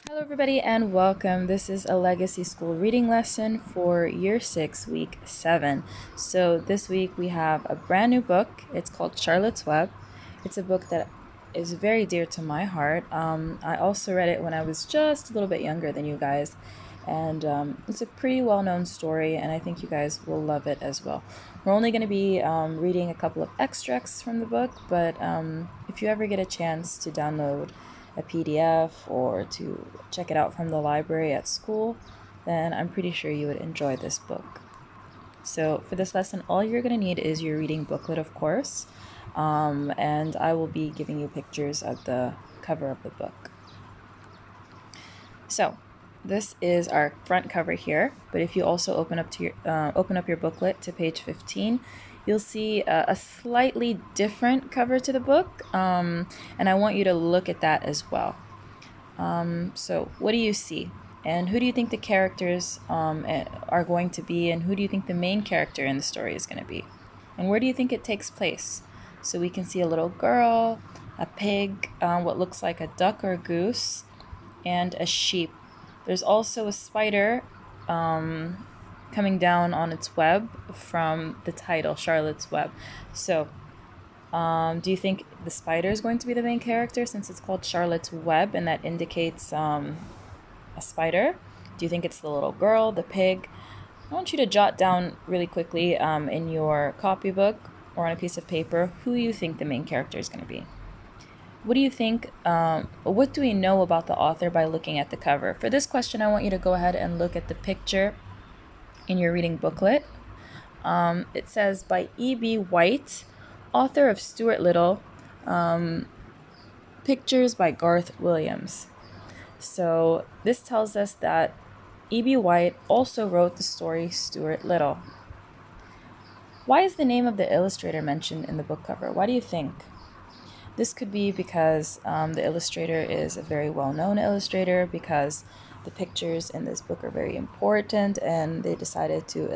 Hello, everybody, and welcome. This is a Legacy School reading lesson for Year 6, Week 7. So, this week we have a brand new book. It's called Charlotte's Web. It's a book that is very dear to my heart. I also read it when I was just a little bit younger than you guys, and it's a pretty well known story, and I think you guys will love it as well. We're only going to be reading a couple of extracts from the book, but if you ever get a chance to download a PDF or to check it out from the library at school, then I'm pretty sure you would enjoy this book. So for this lesson, all you're going to need is your reading booklet, of course, and I will be giving you pictures of the cover of the book. So this is our front cover here, but if you also open up your booklet to page 15, you'll see a slightly different cover to the book, and I want you to look at that as well. So what do you see? And who do you think the characters are going to be? And who do you think the main character in the story is going to be? And where do you think it takes place? So we can see a little girl, a pig, what looks like a duck or a goose, and a sheep. There's also a spider coming down on its web from the title, Charlotte's Web. So do you think the spider is going to be the main character since it's called Charlotte's Web and that indicates a spider? Do you think it's the little girl, the pig? I want you to jot down really quickly in your copybook or on a piece of paper who you think the main character is going to be. What do you think? What do we know about the author by looking at the cover? For this question, I want you to go ahead and look at the picture in your reading booklet. It says by E.B. White, author of Stuart Little, pictures by Garth Williams. So this tells us that E.B. White also wrote the story Stuart Little. Why is the name of the illustrator mentioned in the book cover? Why do you think? This could be because the illustrator is a very well-known illustrator, because the pictures in this book are very important, and they decided to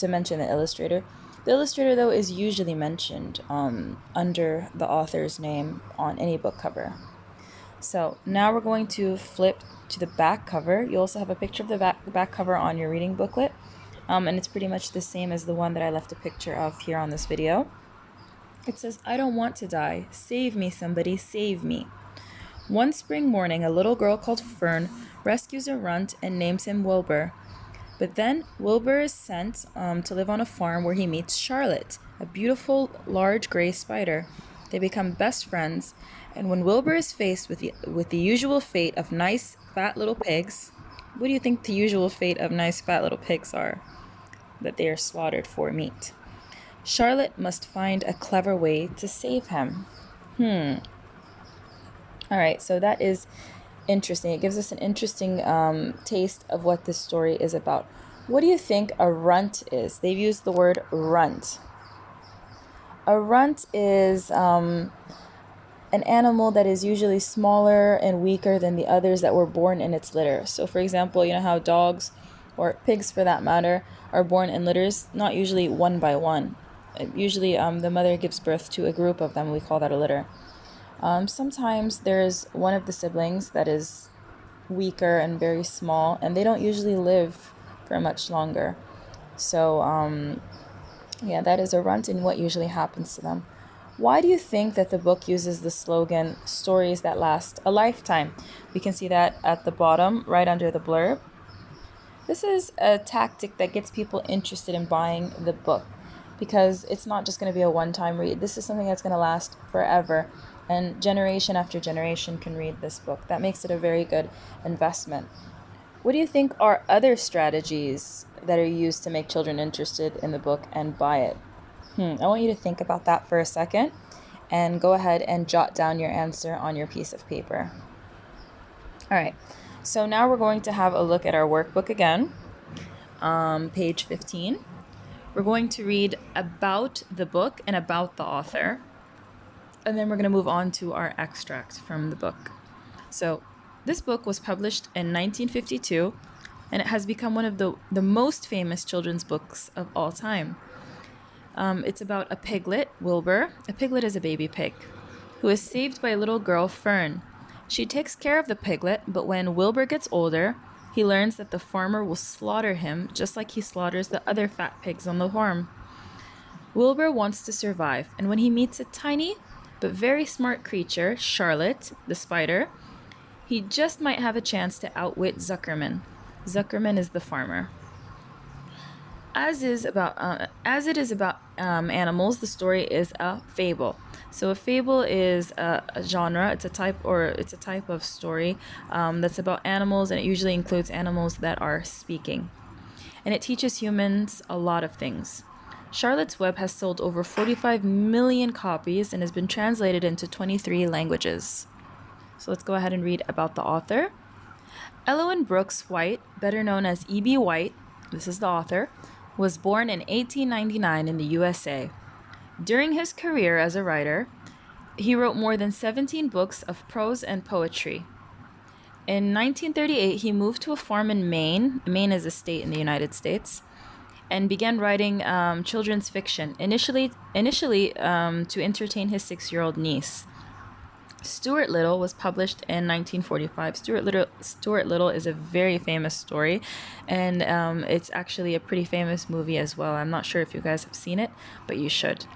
mention the illustrator. The illustrator, though, is usually mentioned under the author's name on any book cover. So now we're going to flip to the back cover. You also have a picture of the back cover on your reading booklet, and it's pretty much the same as the one that I left a picture of here on this video. It says, "I don't want to die. Save me, somebody, save me." One spring morning, a little girl called Fern rescues a runt and names him Wilbur. But then Wilbur is sent to live on a farm where he meets Charlotte, a beautiful, large gray spider. They become best friends, and when Wilbur is faced with the usual fate of nice, fat little pigs, what do you think the usual fate of nice, fat little pigs are? That they are slaughtered for meat. Charlotte must find a clever way to save him. All right, so that is interesting. It gives us an interesting taste of what this story is about. What do you think a runt is? They've used the word runt. A runt is an animal that is usually smaller and weaker than the others that were born in its litter. So, for example, you know how dogs, or pigs for that matter, are born in litters, not usually one by one. Usually the mother gives birth to a group of them. We call that a litter. Sometimes there's one of the siblings that is weaker and very small, and they don't usually live for much longer. So, that is a runt and what usually happens to them. Why do you think that the book uses the slogan, "Stories that last a lifetime"? We can see that at the bottom, right under the blurb. This is a tactic that gets people interested in buying the book, because it's not just going to be a one-time read. This is something that's going to last forever, and generation after generation can read this book. That makes it a very good investment. What do you think are other strategies that are used to make children interested in the book and buy it? I want you to think about that for a second, and go ahead and jot down your answer on your piece of paper. All right, so now we're going to have a look at our workbook again, page 15. We're going to read about the book and about the author, and then we're going to move on to our extract from the book. So this book was published in 1952, and it has become one of the most famous children's books of all time. It's about a piglet, Wilbur. A piglet is a baby pig, who is saved by a little girl, Fern. She takes care of the piglet, but when Wilbur gets older, he learns that the farmer will slaughter him just like he slaughters the other fat pigs on the farm. Wilbur wants to survive, and when he meets a tiny but very smart creature, Charlotte, the spider, he just might have a chance to outwit Zuckerman. Zuckerman is the farmer. As it is about animals, the story is a fable. So a fable is a genre. It's a type of story that's about animals, and it usually includes animals that are speaking. And it teaches humans a lot of things. Charlotte's Web has sold over 45 million copies and has been translated into 23 languages. So let's go ahead and read about the author. Eloin Brooks White, better known as E.B. White, this is the author, was born in 1899 in the USA. During his career as a writer, he wrote more than 17 books of prose and poetry. In 1938, he moved to a farm in Maine. Maine is a state in the United States, and began writing children's fiction, initially to entertain his 6-year-old niece. Stuart Little was published in 1945. Stuart Little is a very famous story, and it's actually a pretty famous movie as well. I'm not sure if you guys have seen it, but you should.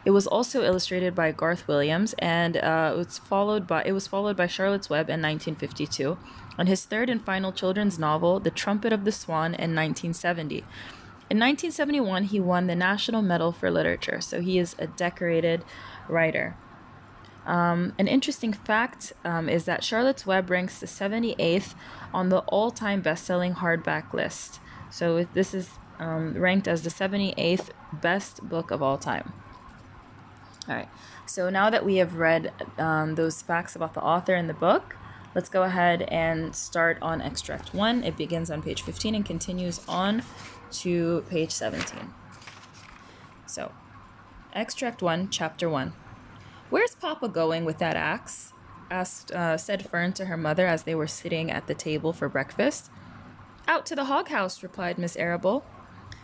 It was also illustrated by Garth Williams, and it was followed by Charlotte's Web in 1952, and his third and final children's novel, The Trumpet of the Swan, in 1970. In 1971, he won the National Medal for Literature, so he is a decorated writer. An interesting fact is that Charlotte's Web ranks the 78th on the all-time best-selling hardback list. So this is ranked as the 78th best book of all time. All right, so now that we have read those facts about the author and the book, let's go ahead and start on Extract 1. It begins on page 15 and continues on to page 17. So, Extract 1, Chapter 1. "Where's Papa going with that axe?" said Fern to her mother as they were sitting at the table for breakfast. "Out to the hog house," replied Miss Arable.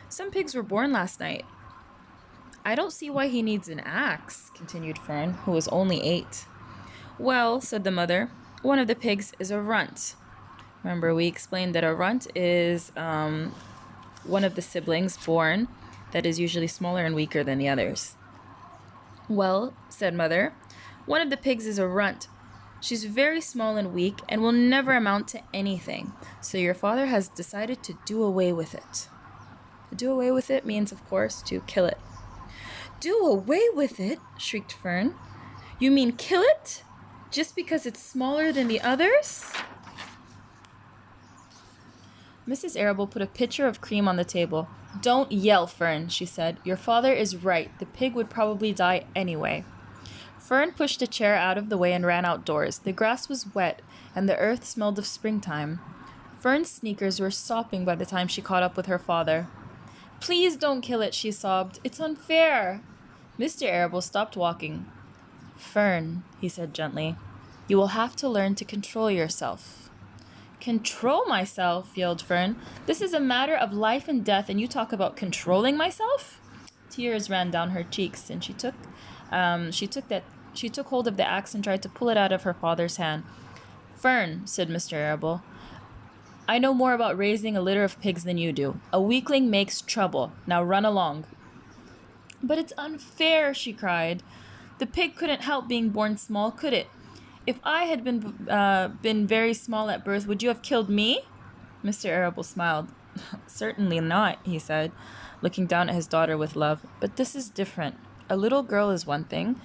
"Some pigs were born last night." "I don't see why he needs an axe," continued Fern, who was only 8. "Well," said the mother, "one of the pigs is a runt." Remember, we explained that a runt is one of the siblings born that is usually smaller and weaker than the others. "Well," said Mother, "one of the pigs is a runt. She's very small and weak and will never amount to anything. So your father has decided to do away with it." Do away with it means, of course, to kill it. "Do away with it?" shrieked Fern. "You mean kill it? Just because it's smaller than the others?" Mrs. Arable put a pitcher of cream on the table. "Don't yell, Fern," she said. "Your father is right. The pig would probably die anyway." Fern pushed a chair out of the way and ran outdoors. The grass was wet, and the earth smelled of springtime. Fern's sneakers were sopping by the time she caught up with her father. "Please don't kill it," she sobbed. "It's unfair." Mr. Arable stopped walking. "Fern," he said gently, "you will have to learn to control yourself." "Control myself?" yelled Fern. "This is a matter of life and death, and you talk about controlling myself?" Tears ran down her cheeks, and she took hold of the axe and tried to pull it out of her father's hand. "Fern," said Mr. Arable, "I know more about raising a litter of pigs than you do. A weakling makes trouble. Now run along." "But it's unfair," she cried. "The pig couldn't help being born small, could it? If I had been very small at birth, would you have killed me?" Mr. Arable smiled. "Certainly not," he said, looking down at his daughter with love. "But this is different. A little girl is one thing.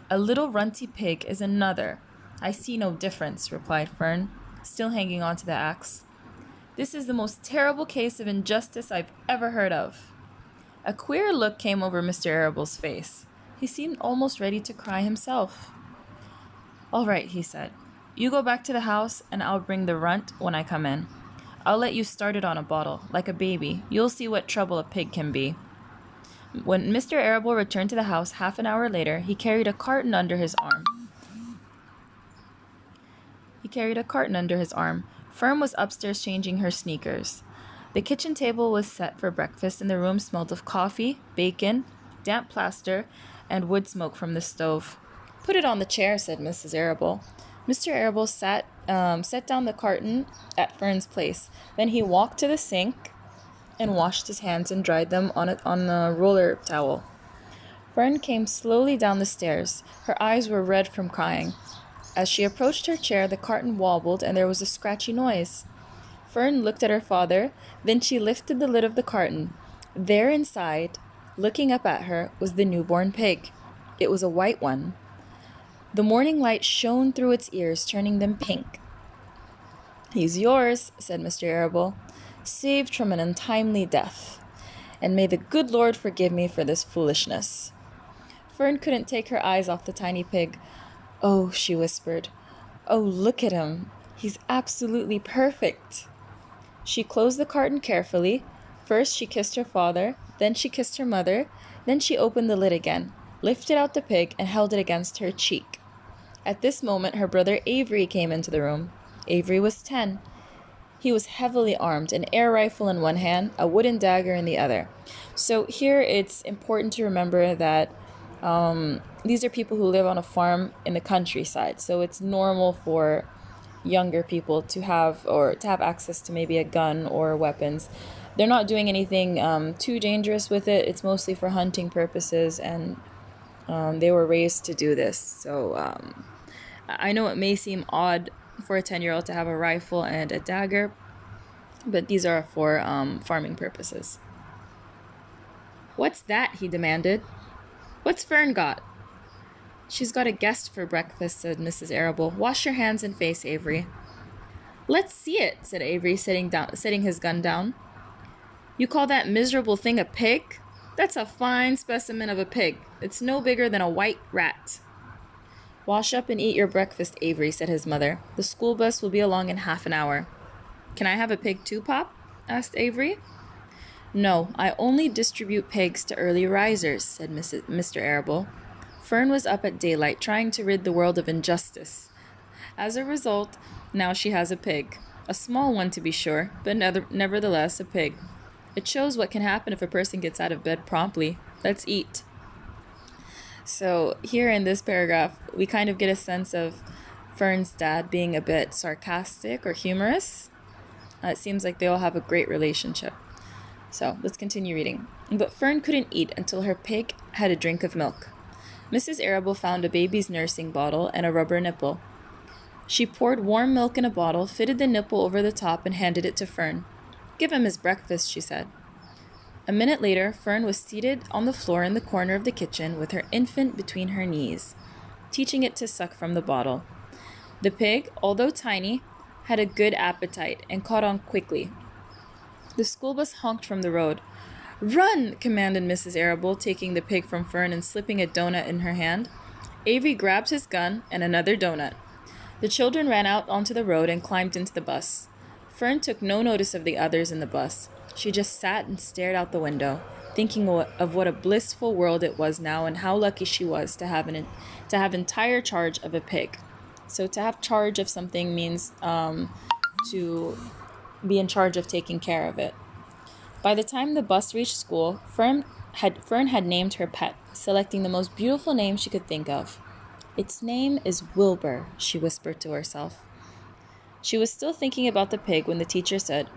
A little runty pig is another." "I see no difference," replied Fern, still hanging on to the axe. "This is the most terrible case of injustice I've ever heard of." A queer look came over Mr. Arable's face. He seemed almost ready to cry himself. "All right," he said. "You go back to the house, and I'll bring the runt when I come in. I'll let you start it on a bottle, like a baby. You'll see what trouble a pig can be." When Mr. Arable returned to the house half an hour later, he carried a carton under his arm. Fern was upstairs changing her sneakers. The kitchen table was set for breakfast, and the room smelled of coffee, bacon, damp plaster, and wood smoke from the stove. "Put it on the chair," said Mrs. Arable. Mr. Arable set down the carton at Fern's place. Then he walked to the sink and washed his hands and dried them on a roller towel. Fern came slowly down the stairs. Her eyes were red from crying. As she approached her chair, the carton wobbled and there was a scratchy noise. Fern looked at her father, then she lifted the lid of the carton. There inside, looking up at her, was the newborn pig. It was a white one. The morning light shone through its ears, turning them pink. "He's yours," said Mr. Arable, "saved from an untimely death. And may the good Lord forgive me for this foolishness." Fern couldn't take her eyes off the tiny pig. "Oh," she whispered. "Oh, look at him. He's absolutely perfect." She closed the carton carefully. First she kissed her father, then she kissed her mother, then she opened the lid again, lifted out the pig, and held it against her cheek. At this moment, her brother Avery came into the room. Avery was 10. He was heavily armed, an air rifle in one hand, a wooden dagger in the other. So here it's important to remember that these are people who live on a farm in the countryside. So it's normal for younger people to have access to maybe a gun or weapons. They're not doing anything too dangerous with it. It's mostly for hunting purposes, and they were raised to do this. So I know it may seem odd for a 10-year-old to have a rifle and a dagger, but these are for farming purposes. "What's that?" he demanded. "What's Fern got?" "She's got a guest for breakfast," said Mrs. Arable. "Wash your hands and face, Avery." "Let's see it," said Avery, setting his gun down. "You call that miserable thing a pig? That's a fine specimen of a pig. It's no bigger than a white rat." "Wash up and eat your breakfast, Avery," said his mother. "The school bus will be along in half an hour." "Can I have a pig too, Pop?" asked Avery. "No, I only distribute pigs to early risers," said Mr. Arable. Fern was up at daylight trying to rid the world of injustice. As a result, now she has a pig. A small one, to be sure, but nevertheless a pig. It shows what can happen if a person gets out of bed promptly. Let's eat. So here in this paragraph, we kind of get a sense of Fern's dad being a bit sarcastic or humorous. It seems like they all have a great relationship. So let's continue reading. But Fern couldn't eat until her pig had a drink of milk. Mrs. Arable found a baby's nursing bottle and a rubber nipple. She poured warm milk in a bottle, fitted the nipple over the top, and handed it to Fern. "Give him his breakfast," she said. A minute later, Fern was seated on the floor in the corner of the kitchen with her infant between her knees, teaching it to suck from the bottle. The pig, although tiny, had a good appetite and caught on quickly. The school bus honked from the road. "Run!" commanded Mrs. Arable, taking the pig from Fern and slipping a donut in her hand. Avery grabbed his gun and another donut. The children ran out onto the road and climbed into the bus. Fern took no notice of the others in the bus. She just sat and stared out the window, thinking of what a blissful world it was now and how lucky she was to have entire charge of a pig. So to have charge of something means to be in charge of taking care of it. By the time the bus reached school, Fern had named her pet, selecting the most beautiful name she could think of. "Its name is Wilbur," she whispered to herself. She was still thinking about the pig when the teacher said,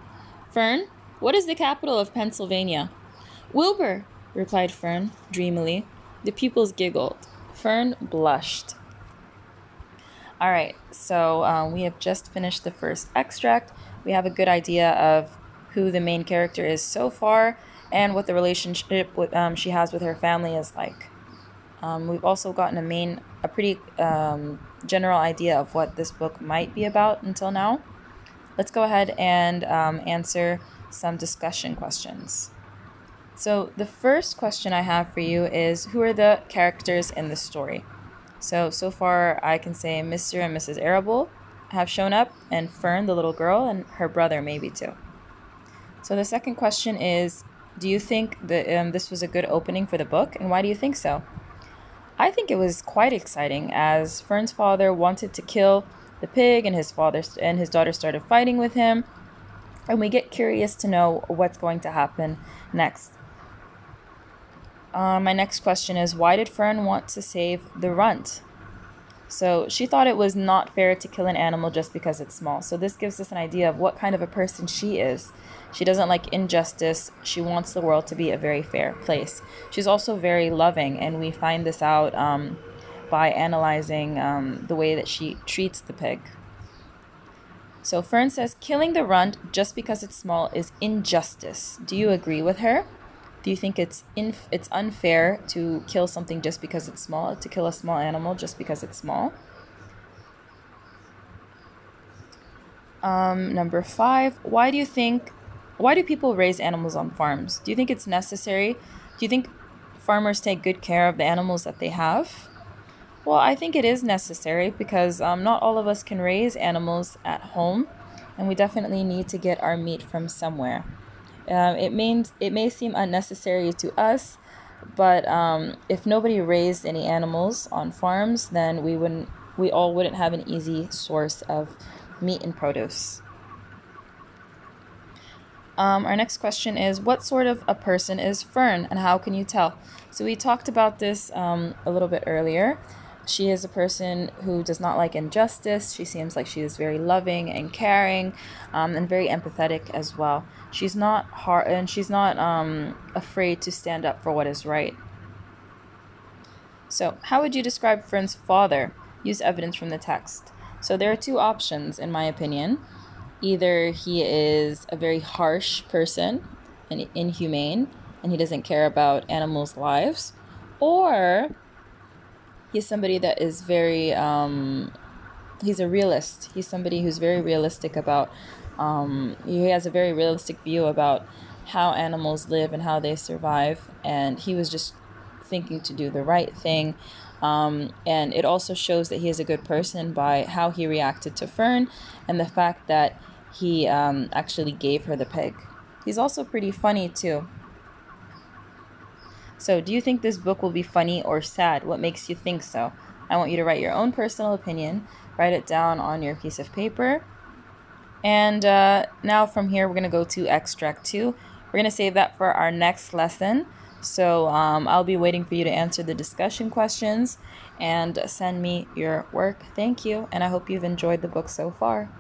"Fern, what is the capital of Pennsylvania?" "Wilbur," replied Fern, dreamily. The pupils giggled. Fern blushed. All right, so we have just finished the first extract. We have a good idea of who the main character is so far and what the relationship she has with her family is like. We've also gotten a pretty general idea of what this book might be about until now. Let's go ahead and answer some discussion questions. So the first question I have for you is, who are the characters in the story? So far I can say Mr. and Mrs. Arable have shown up, and Fern, the little girl, and her brother maybe too. So the second question is, do you think that this was a good opening for the book, and why do you think so? I think it was quite exciting, as Fern's father wanted to kill the pig, and his daughter started fighting with him, and we get curious to know what's going to happen next. My next question is, why did Fern want to save the runt? So she thought it was not fair to kill an animal just because it's small. So this gives us an idea of what kind of a person she is. She doesn't like injustice. She wants the world to be a very fair place. She's also very loving, and we find this out by analyzing the way that she treats the pig. So Fern says, killing the runt just because it's small is injustice. Do you agree with her? Do you think it's unfair to kill something just because it's small, to kill a small animal just because it's small? Number 5, why do people raise animals on farms? Do you think it's necessary? Do you think farmers take good care of the animals that they have? Well, I think it is necessary because not all of us can raise animals at home, and we definitely need to get our meat from somewhere. It may seem unnecessary to us, but if nobody raised any animals on farms, then we all wouldn't have an easy source of meat and produce. Our next question is, what sort of a person is Fern, and how can you tell? So we talked about this a little bit earlier. She is a person who does not like injustice. She seems like she is very loving and caring, and very empathetic as well. She's not hard, and she's not afraid to stand up for what is right. So how would you describe Fern's father? Use evidence from the text. So there are two options, in my opinion. Either he is a very harsh person and inhumane, and he doesn't care about animals' lives, or he's somebody that is very, he's a realist. He's somebody who's very realistic about, he has a very realistic view about how animals live and how they survive, and he was just thinking to do the right thing. And it also shows that he is a good person by how he reacted to Fern and the fact that he actually gave her the pig. He's also pretty funny too. So, do you think this book will be funny or sad? What makes you think so? I want you to write your own personal opinion. Write it down on your piece of paper. And now from here, we're going to go to extract 2. We're going to save that for our next lesson. So I'll be waiting for you to answer the discussion questions and send me your work. Thank you, and I hope you've enjoyed the book so far.